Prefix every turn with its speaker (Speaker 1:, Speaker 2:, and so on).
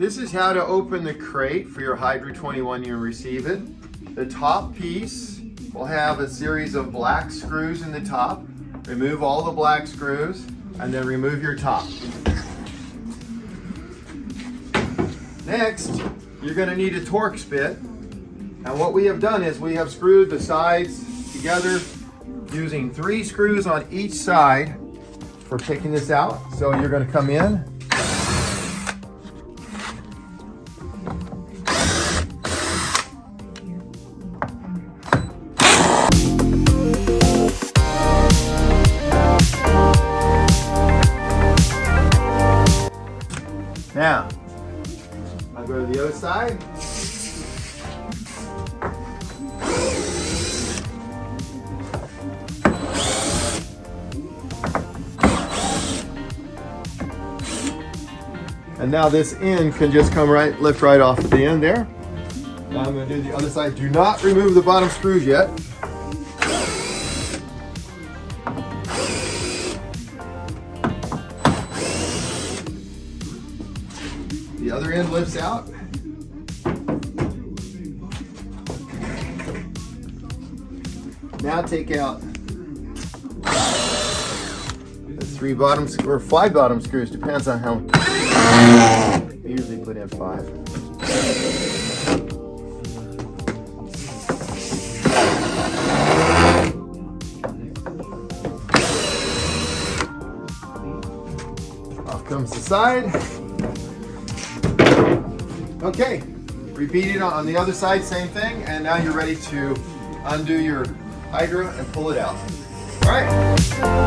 Speaker 1: This is how to open the crate for your Hydra 21 when you receive it. The top piece will have a series of black screws in the top. Remove all the black screws and then remove your top. Next, you're going to need a Torx bit. And what we have done is we have screwed the sides together using 3 screws on each side for picking this out. So you're going to come in. Now, I'll go to the other side. And now this end can just come lift right off the end there. Now I'm going to do the other side. Do not remove the bottom screws yet. The other end lifts out. Now take out the 3 bottom or 5 bottom screws, depends on how. I usually put in 5. Off comes the side. Okay, repeat it on the other side, same thing, and now you're ready to undo your Hydra and pull it out. All right.